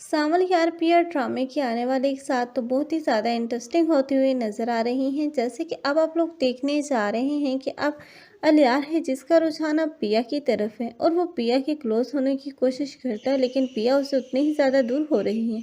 सावल यार पिया ड्रामे की आने वाले एक साथ तो बहुत ही ज़्यादा इंटरेस्टिंग होती हुई नज़र आ रही हैं। जैसे कि अब आप लोग देखने जा रहे हैं कि अब अलियार है जिसका रुझान अब पिया की तरफ है और वो पिया के क्लोज होने की कोशिश करता है, लेकिन पिया उससे उतनी ही ज़्यादा दूर हो रही है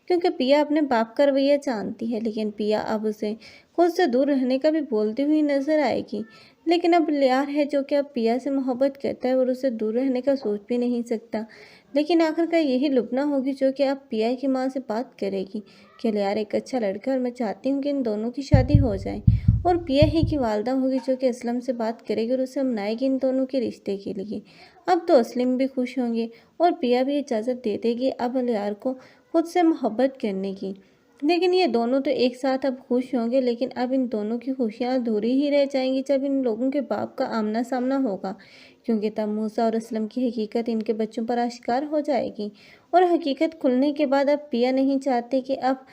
क्योंकि पिया अपने बाप का रवैया जानती है। लेकिन पिया अब उसे खुद से दूर रहने का भी बोलती हुई नज़र आएगी। लेकिन अब अलियार है जो कि अब पिया से मोहब्बत करता है और उसे दूर रहने का सोच भी नहीं सकता। लेकिन आखिरकार यही लुबना होगी जो कि अब पिया की माँ से बात करेगी कि अलियार एक अच्छा लड़का है और मैं चाहती हूँ कि इन दोनों की शादी हो जाए। और पिया ही की वालदा होगी जो कि असलम से बात करेगी और उसे मनाएगी इन दोनों के रिश्ते के लिए। अब तो असलम भी खुश होंगे और पिया भी इजाज़त दे देगी अब अलियार को खुद से मोहब्बत करने की। लेकिन ये दोनों तो एक साथ अब खुश होंगे, लेकिन अब इन दोनों की खुशियाँ अधूरी ही रह जाएंगी जब इन लोगों के बाप का आमना सामना होगा, क्योंकि तब मूसा और असलम की हकीकत इनके बच्चों पर आश्कार हो जाएगी। और हकीकत खुलने के बाद अब पिया नहीं चाहती कि अब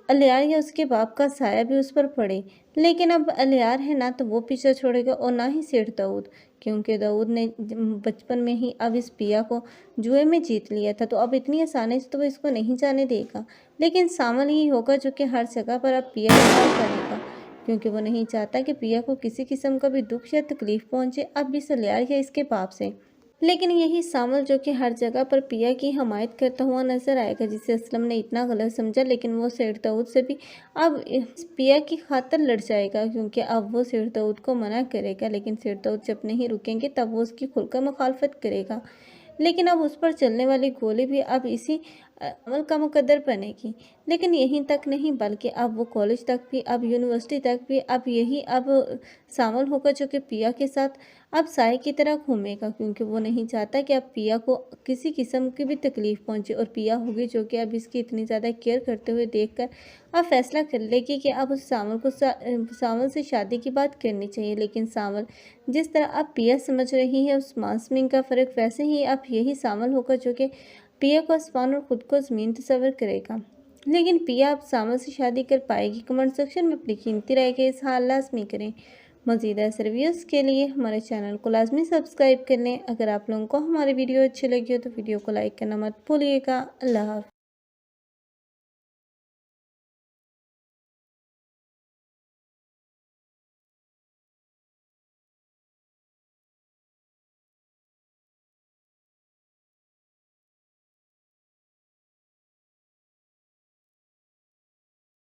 अलियार या उसके बाप का साया भी उस पर पड़े। लेकिन अब अलियार है ना तो वो पीछा छोड़ेगा और ना ही सेठ दाऊद, क्योंकि दाऊद ने बचपन में ही अब इस पिया को जुए में जीत लिया था, तो अब इतनी आसानी से तो वो इसको नहीं जाने देगा। लेकिन सामल ही होगा जो कि हर जगह पर अब पिया का साथ करेगा, क्योंकि वो नहीं चाहता कि पिया को किसी किस्म का भी दुख या तकलीफ पहुंचे अब इस अलियार या इसके बाप से। लेकिन यही सामल जो कि हर जगह पर पिया की हमायत करता हुआ नजर आएगा, जिसे असलम ने इतना गलत समझा, लेकिन वो सेठ दाऊद से भी अब इस पिया की खातर लड़ जाएगा, क्योंकि अब वो सेठ दाऊद को मना करेगा। लेकिन सेठ दाऊद जब नहीं रुकेंगे तब वो उसकी खुलकर मुखालफत करेगा। लेकिन अब उस पर चलने वाली गोली भी अब इसी अमल का मुकद्दर बनेगी। लेकिन यहीं तक नहीं, बल्कि अब वो कॉलेज तक भी, अब यूनिवर्सिटी तक भी अब यही अब शामिल होगा जो कि पिया के साथ अब साय की तरह घूमेगा, क्योंकि वो नहीं चाहता कि अब पिया को किसी किस्म की भी तकलीफ़ पहुंचे। और पिया होगी जो कि अब इसकी इतनी ज़्यादा केयर करते हुए देखकर अब फैसला कर लेगी कि अब उस सावल को सावल से शादी की बात करनी चाहिए। लेकिन सावल जिस तरह अब पिया समझ रही है उस मासूमियत का फ़र्क, वैसे ही अब यही सावल होगा जो कि पिया को आसमान और ख़ुद को ज़मीन तस्वर करेगा। लेकिन पिया अब सावल से शादी कर पाएगी? कमेंट सेक्शन में अपनी कीमती राय के इज़हार लाज़मी करें। मज़ीद ऐसे रिव्यूज़ के लिए हमारे चैनल को लाजमी सब्सक्राइब कर लें। अगर आप लोगों को हमारी वीडियो अच्छी लगी हो तो वीडियो को लाइक करना मत भूलिएगा। अल्लाह हाफ़िज़।